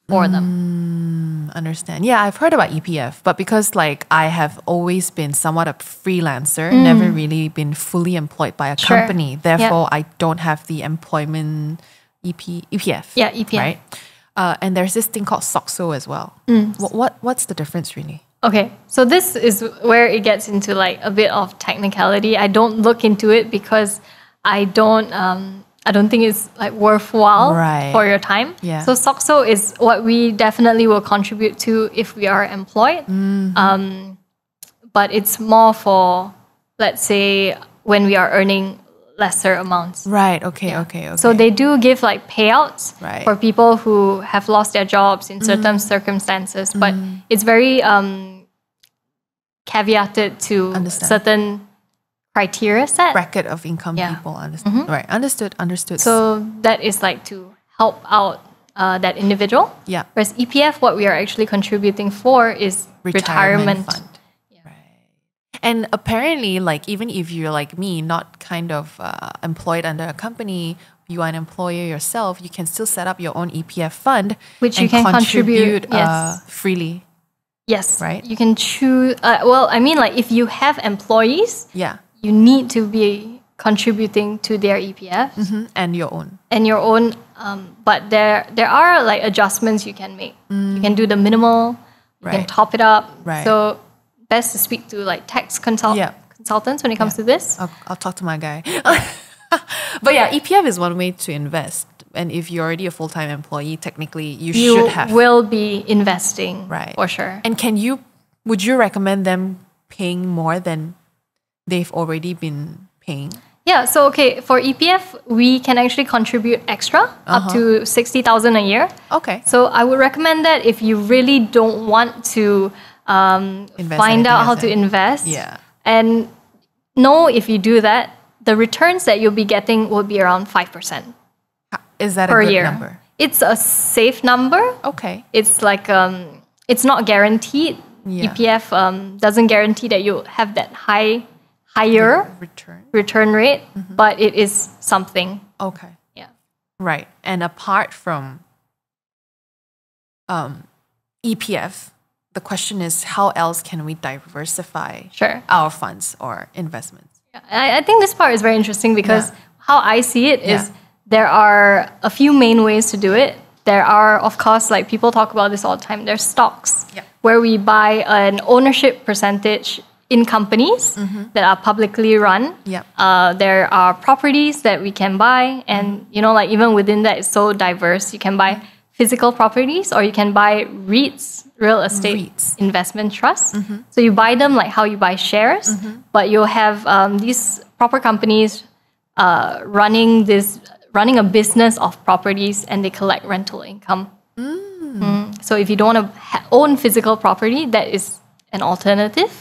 for them. Understand. Yeah, I've heard about EPF, but because like I have always been somewhat a freelancer, never really been fully employed by a company. Therefore, I don't have the employment EPF. Yeah, EPF. Right? And there's this thing called SOXO as well. What's the difference really? Okay, so this is where it gets into like a bit of technicality. I don't look into it because I don't think it's like worthwhile for your time. Yeah. So SOXO is what we definitely will contribute to if we are employed. But it's more for, let's say, when we are earning lesser amounts. Right. Okay. So they do give like payouts for people who have lost their jobs in certain circumstances, but it's very caveated to certain criteria set. Bracket of income people. Understand. Right. Understood. So that is like to help out that individual. Yeah. Whereas EPF, what we are actually contributing for is retirement fund. And apparently, like, even if you're like me, not kind of employed under a company, you are an employer yourself, you can still set up your own EPF fund, which you can contribute freely. Yes. Right? You can choose. Well, I mean, like, if you have employees, you need to be contributing to their EPF. And your own. But there are like adjustments you can make. You can do the minimal, you can top it up. So best to speak to like tax consultants when it comes to this. I'll talk to my guy. But yeah, EPF is one way to invest. And if you're already a full-time employee, technically you should have. You will be investing, for sure. And would you recommend them paying more than they've already been paying? Yeah, so okay, for EPF, we can actually contribute extra up to 60,000 a year. Okay. So I would recommend that if you really don't want to find out how to invest. And know if you do that, the returns that you'll be getting will be around 5%. Is that per a good year. number? It's a safe number. Okay. It's like it's not guaranteed. EPF doesn't guarantee that you'll have that higher return rate, but it is something. Okay. Yeah. Right. And apart from EPF, the question is, how else can we diversify our funds or investments? Yeah. I think this part is very interesting because how I see it is there are a few main ways to do it. There are, of course, like people talk about this all the time, there's stocks where we buy an ownership percentage in companies that are publicly run. There are properties that we can buy, and you know, like even within that, it's so diverse. You can buy physical properties, or you can buy REITs, real estate investment trusts. So you buy them like how you buy shares, but you'll have these proper companies running a business of properties, and they collect rental income. So if you don't want to own physical property, that is an alternative.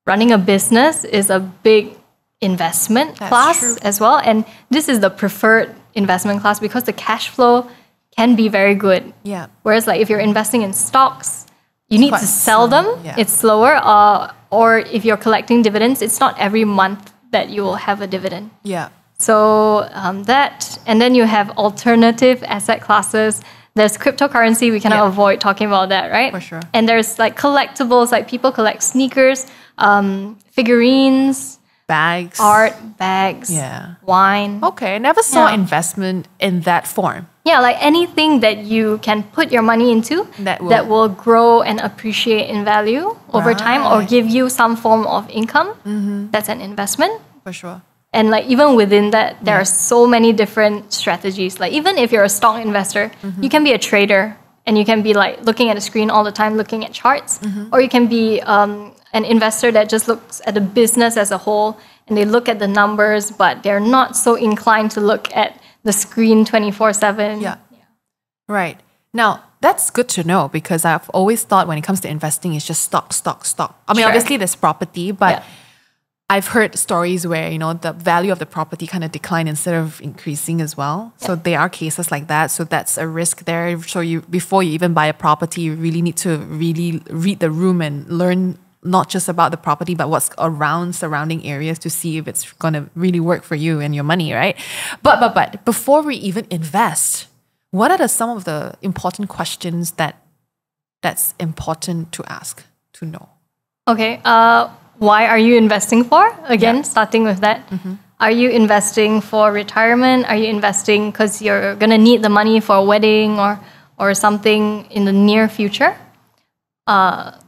Running a business is a big investment class as well, and this is the preferred investment class because the cash flow can be very good. Yeah. Whereas like if you're investing in stocks, you need to sell them. Yeah. It's slower. Or if you're collecting dividends, it's not every month that you will have a dividend. Yeah. So that, and then you have alternative asset classes. There's cryptocurrency. We cannot avoid talking about that, right? For sure. And there's like collectibles, like people collect sneakers, figurines, Bags. art, bags, wine. Okay, I never saw investment in that form. Yeah, like anything that you can put your money into that will grow and appreciate in value over time or give you some form of income. That's an investment. For sure. And like even within that, there are so many different strategies. Like even if you're a stock investor, you can be a trader and you can be like looking at a screen all the time, looking at charts. Or you can be an investor that just looks at the business as a whole and they look at the numbers, but they're not so inclined to look at the screen 24/7. Yeah. Right. Now, that's good to know because I've always thought when it comes to investing, it's just stock. I mean, obviously there's property, but I've heard stories where, the value of the property kind of decline instead of increasing as well. So there are cases like that. So that's a risk there. So before you even buy a property, you really need to really read the room and learn not just about the property, but what's around surrounding areas to see if it's going to really work for you and your money, right? But before we even invest, what are some of the important questions that's important to ask, to know? Okay. Why are you investing for? Again, starting with that. Are you investing for retirement? Are you investing because you're going to need the money for a wedding or something in the near future?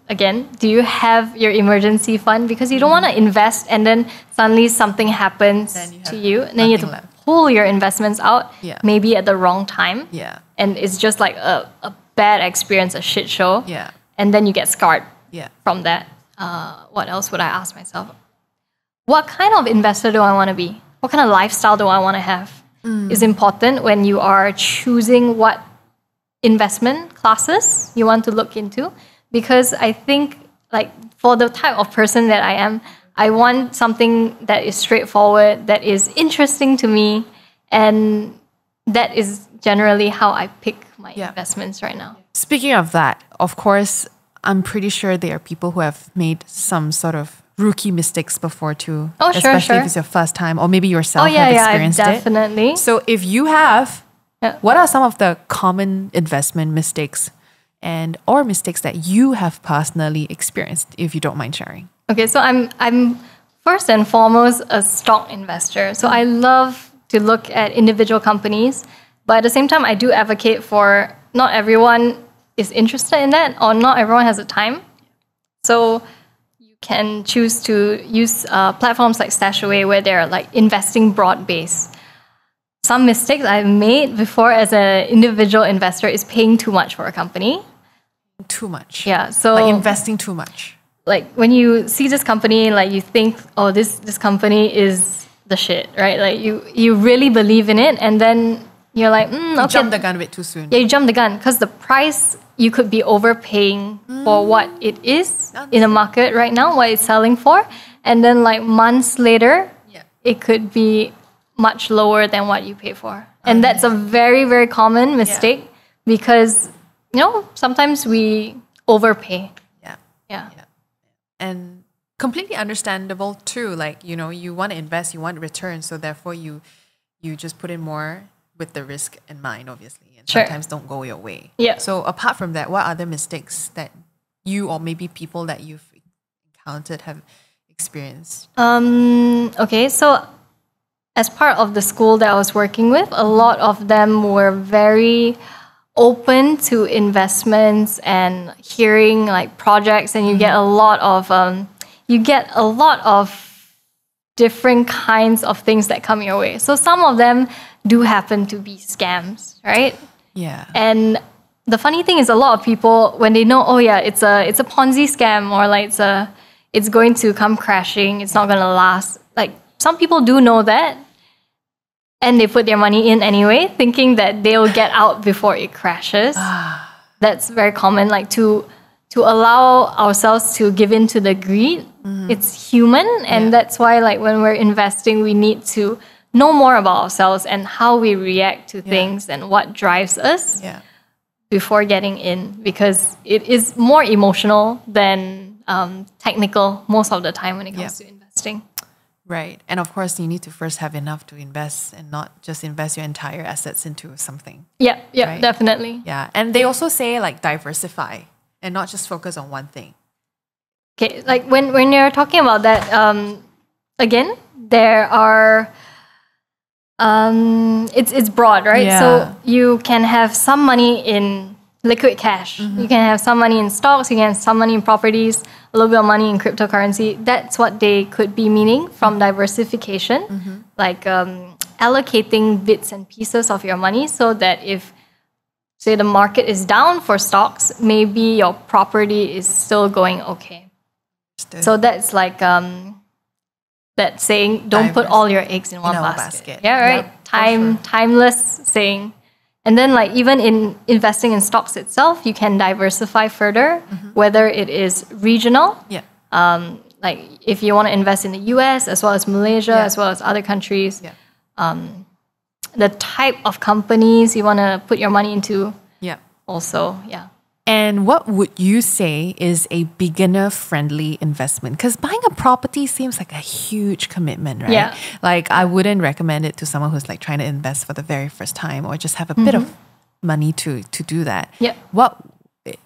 Again, do you have your emergency fund? Because you don't want to invest and then suddenly something happens to you. And then you have to pull your investments out, maybe at the wrong time. Yeah. And it's just like a bad experience, a shit show. Yeah. And then you get scarred from that. What else would I ask myself? What kind of investor do I want to be? What kind of lifestyle do I want to have? Is important when you are choosing what investment classes you want to look into. Because I think like for the type of person that I am, I want something that is straightforward, that is interesting to me, and that is generally how I pick my investments right now. Speaking of that, of course, I'm pretty sure there are people who have made some sort of rookie mistakes before too. Oh, sure, especially if it's your first time or maybe yourself have experienced definitely. it. So if you have, what are some of the common investment mistakes or mistakes that you have personally experienced, if you don't mind sharing? Okay, so I'm first and foremost a stock investor. So I love to look at individual companies, but at the same time, I do advocate for not everyone is interested in that or not everyone has the time. So you can choose to use platforms like StashAway where they're like investing broad-based. Some mistakes I've made before as an individual investor is paying too much for a company. Too much. Yeah. So like investing too much. Like when you see this company, like you think, oh, this company is the shit, right? Like you really believe in it, and then you're like, okay. You jump the gun a bit too soon. Yeah, you jump the gun because the price you could be overpaying for what it is in the market right now, what it's selling for, and then like months later, it could be much lower than what you pay for, and that's a very, very common mistake because sometimes we overpay. Yeah. And completely understandable too. Like, you want to invest, you want return, so therefore you just put in more with the risk in mind, obviously, and sometimes don't go your way. Yeah. So apart from that, what other mistakes that you or maybe people that you've encountered have experienced? Okay, so as part of the school that I was working with, a lot of them were very open to investments and hearing like projects, and you get a lot of different kinds of things that come your way. So some of them do happen to be scams, right? Yeah. And the funny thing is, a lot of people, when they know, it's a Ponzi scam, or like it's going to come crashing, it's not going to last. Like some people do know that, and they put their money in anyway, thinking that they'll get out before it crashes. That's very common. Like to allow ourselves to give in to the greed, it's human, and that's why like when we're investing, we need to know more about ourselves and how we react to things and what drives us before getting in, because it is more emotional than technical most of the time when it comes to investing. Right. And of course, you need to first have enough to invest and not just invest your entire assets into something. Yeah, right? definitely. Yeah. And they also say like diversify and not just focus on one thing. Okay, like when you're talking about that, again, there are, it's broad, right? Yeah. So you can have some money in liquid cash. You can have some money in stocks. You can have some money in properties, a little bit of money in cryptocurrency. That's what they could be meaning from diversification, like allocating bits and pieces of your money so that if, say, the market is down for stocks, maybe your property is still going okay. So that's like that saying, don't put all your eggs in one basket. Yeah, right? Timeless saying. And then like even in investing in stocks itself, you can diversify further, whether it is regional. Like if you want to invest in the US as well as Malaysia, as well as other countries, the type of companies you want to put your money into also, And what would you say is a beginner-friendly investment? Because buying a property seems like a huge commitment, right? Yeah. Like I wouldn't recommend it to someone who's like trying to invest for the very first time or just have a bit of money to do that. What,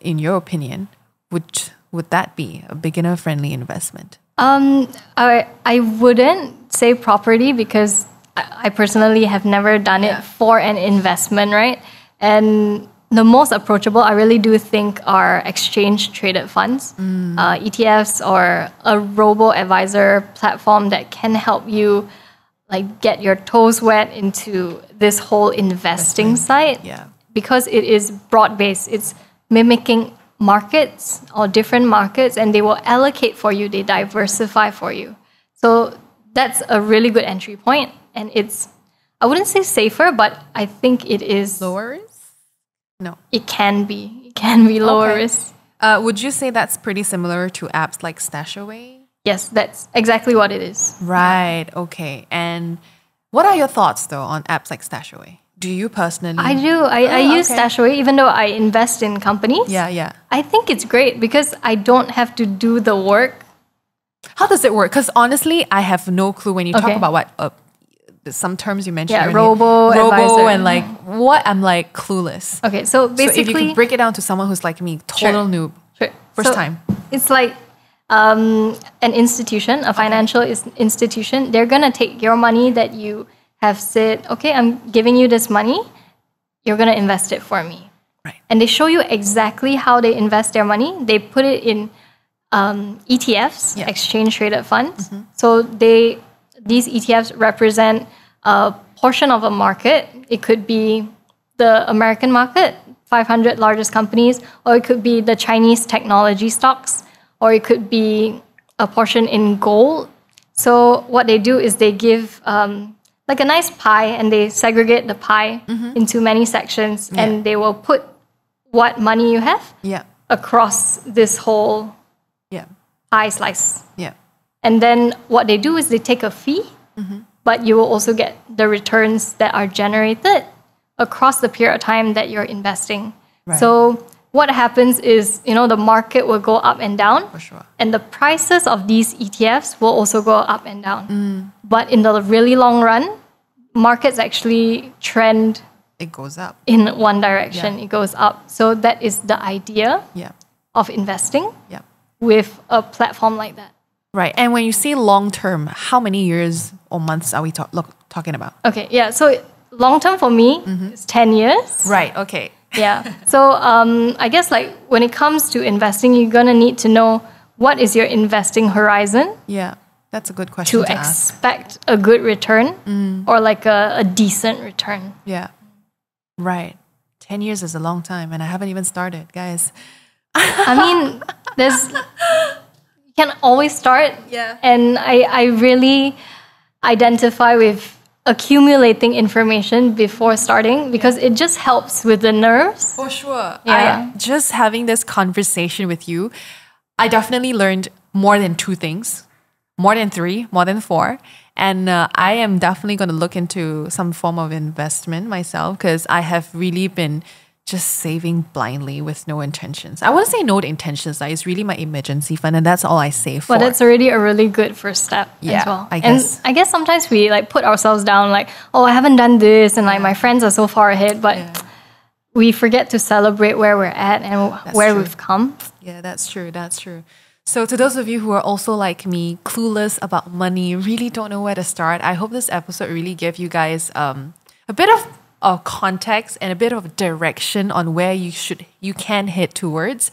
in your opinion, would that be a beginner-friendly investment? I wouldn't say property because I personally have never done it for an investment, right? And the most approachable, I really do think, are exchange-traded funds, ETFs, or a robo-advisor platform that can help you like get your toes wet into this whole investing side. Because it is broad-based. It's mimicking markets or different markets, and they will allocate for you. They diversify for you. So that's a really good entry point, and it's, I wouldn't say safer, but I think it is lower risk. No. It can be. It can be lower risk. Would you say that's pretty similar to apps like StashAway? Yes, that's exactly what it is. Right. Okay. And what are your thoughts though on apps like StashAway? Do you personally? I do. I use StashAway even though I invest in companies. I think it's great because I don't have to do the work. How does it work? Because honestly, I have no clue when you talk about what some terms you mentioned. Robo advisor. And like what? I'm like clueless. Okay, so basically, if you could break it down to someone who's like me, total noob, first time. It's like an institution, a financial institution. They're gonna take your money that you have said, okay, I'm giving you this money. You're gonna invest it for me. Right. And they show you exactly how they invest their money. They put it in ETFs, exchange traded funds. So these ETFs represent a portion of a market. It could be the American market, 500 largest companies, or it could be the Chinese technology stocks, or it could be a portion in gold. So what they do is they give like a nice pie, and they segregate the pie into many sections, and they will put what money you have across this whole pie slice. And then what they do is they take a fee, but you will also get the returns that are generated across the period of time that you're investing. So what happens is, the market will go up and down. For sure. And the prices of these ETFs will also go up and down. But in the really long run, markets actually trend. It goes up. In one direction, it goes up. So that is the idea of investing with a platform like that. Right. And when you say long term, how many years or months are we talking about? Okay. Yeah. So long term for me is 10 years. Right. Okay. So I guess like when it comes to investing, you're going to need to know what is your investing horizon. That's a good question to expect a good return or like a decent return. Right. 10 years is a long time and I haven't even started, guys. I mean, you can always start. And I really identify with accumulating information before starting because it just helps with the nerves. For sure. Just having this conversation with you, I definitely learned more than 2 things, more than 3, more than 4. And I am definitely going to look into some form of investment myself because I have really been just saving blindly with no intentions. I wouldn't say no intentions. Like, it's really my emergency fund, and that's all I save for. But it's already a really good first step as well. I guess. And I guess sometimes we like put ourselves down like, oh, I haven't done this, and like my friends are so far ahead, but we forget to celebrate where we're at and where we've come. Yeah, that's true. That's true. So to those of you who are also like me, clueless about money, really don't know where to start, I hope this episode really gave you guys a bit of context and a bit of direction on where you can head towards.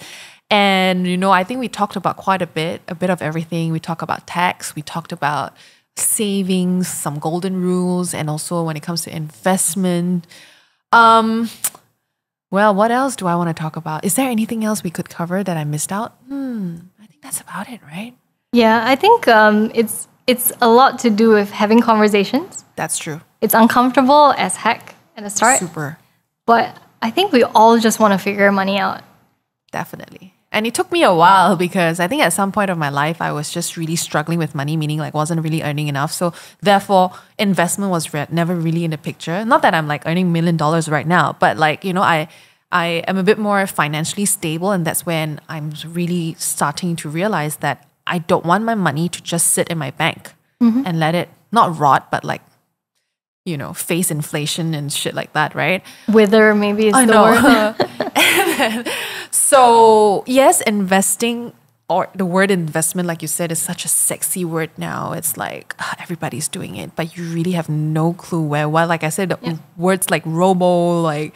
And I think we talked about quite a bit of everything. We talked about tax, we talked about savings, some golden rules, and also when it comes to investment. Well, what else do I want to talk about? Is there anything else we could cover that I missed out? I think that's about it, right? Yeah, I think it's a lot to do with having conversations. That's true. It's uncomfortable as heck at the start. Super. But I think we all just want to figure money out. Definitely. And it took me a while because I think at some point of my life, I was just really struggling with money, meaning like wasn't really earning enough. So therefore, investment was never really in the picture. Not that I'm like earning $1 million right now, but like, I am a bit more financially stable. And that's when I'm really starting to realize that I don't want my money to just sit in my bank and let it not rot, but like, face inflation and shit like that, right? Wither maybe is the word. So yes, investing, or the word investment, like you said, is such a sexy word now. It's like everybody's doing it, but you really have no clue where. Well, like I said, the words like robo, like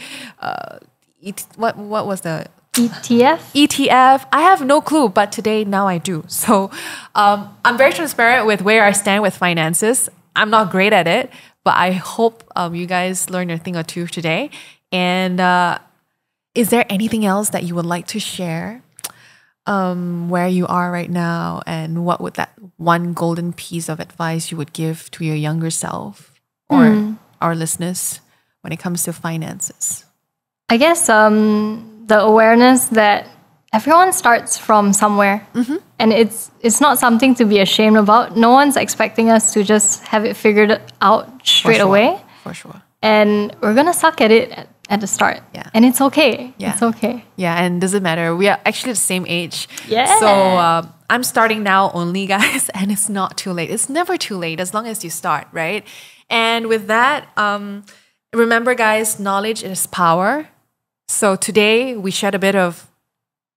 what was the ETF? ETF. I have no clue, but today now I do. So I'm very transparent with where I stand with finances. I'm not great at it, but I hope you guys learn a thing or two today. And is there anything else that you would like to share where you are right now? And what would that one golden piece of advice you would give to your younger self or our listeners when it comes to finances? I guess the awareness that everyone starts from somewhere. And it's not something to be ashamed about. No one's expecting us to just have it figured out straight away. For sure. And we're going to suck at it at the start. Yeah. And it's okay. Yeah. It's okay. Yeah, and it doesn't matter. We are actually the same age. Yeah. So I'm starting now only, guys, and it's not too late. It's never too late as long as you start, right? And with that, remember, guys, knowledge is power. So today we shared a bit of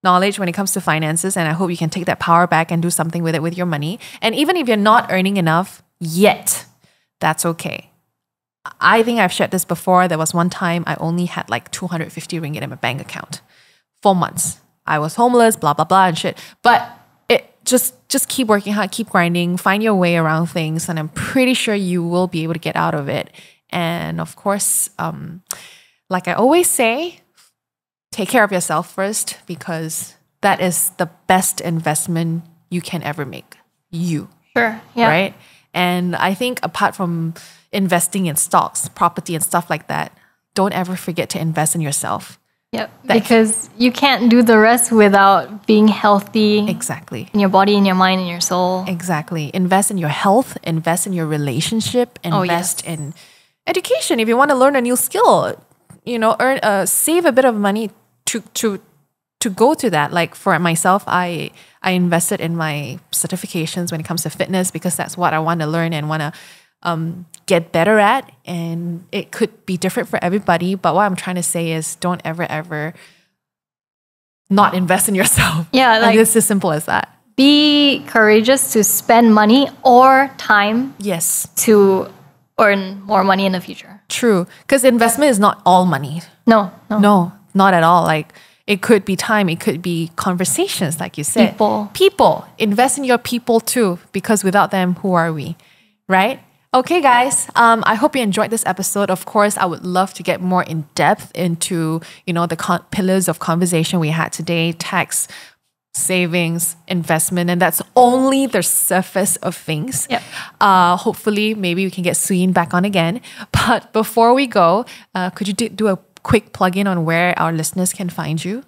knowledge when it comes to finances, and I hope you can take that power back and do something with it with your money. And even if you're not earning enough yet, that's okay. I think I've shared this before. There was one time I only had like 250 ringgit in my bank account. 4 months. I was homeless, blah, blah, blah and shit. But it just keep working hard, keep grinding, find your way around things, and I'm pretty sure you will be able to get out of it. And of course, like I always say, take care of yourself first, because that is the best investment you can ever make. You. Sure. Yeah. Right? And I think apart from investing in stocks, property and stuff like that, don't ever forget to invest in yourself. Yep. Because you can't do the rest without being healthy. Exactly. In your body, in your mind, in your soul. Exactly. Invest in your health, invest in your relationship, invest in education. If you want to learn a new skill, save a bit of money to go to that. Like for myself, I invested in my certifications when it comes to fitness, because that's what I want to learn and want to get better at. And it could be different for everybody, but what I'm trying to say is don't ever not invest in yourself. Yeah, like it's as simple as that. Be courageous to spend money or time to earn more money in the future. True, because investment is not all money. No, not at all. Like it could be time, it could be conversations, like you said. People. Invest in your people too, because without them, who are we? Right? Okay, guys. I hope you enjoyed this episode. Of course, I would love to get more in depth into, the pillars of conversation we had today: tax, savings, investment, and that's only the surface of things. Yep. Hopefully, maybe we can get Suyin back on again. But before we go, could you do a quick plug-in on where our listeners can find you?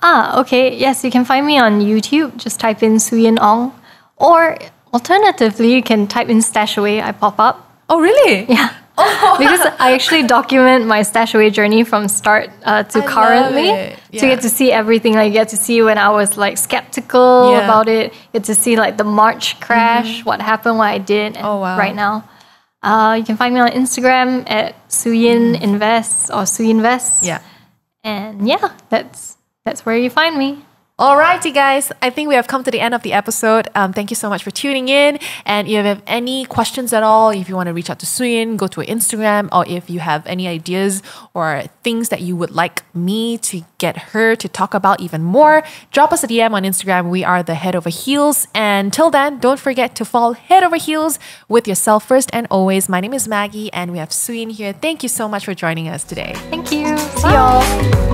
Okay. Yes, you can find me on YouTube. Just type in Suyin Ong. Or Alternatively, you can type in StashAway. I pop up. Oh, really? Yeah. Because I actually document my StashAway journey from start to currently to get to see everything. Like, you get to see when I was like skeptical about it. Get to see like the March crash, what happened, what I did, and right now. You can find me on Instagram at Suyin Invest or Suyinvest. Yeah. And yeah, that's where you find me. Alrighty, guys. I think we have come to the end of the episode. Thank you so much for tuning in. And if you have any questions at all, if you want to reach out to Suyin, go to her Instagram. Or if you have any ideas or things that you would like me to get her to talk about even more, drop us a DM on Instagram. We are the Head Over Heels. And till then, don't forget to fall head over heels with yourself first and always. My name is Maggie, and we have Suyin here. Thank you so much for joining us today. Thank you. See y'all.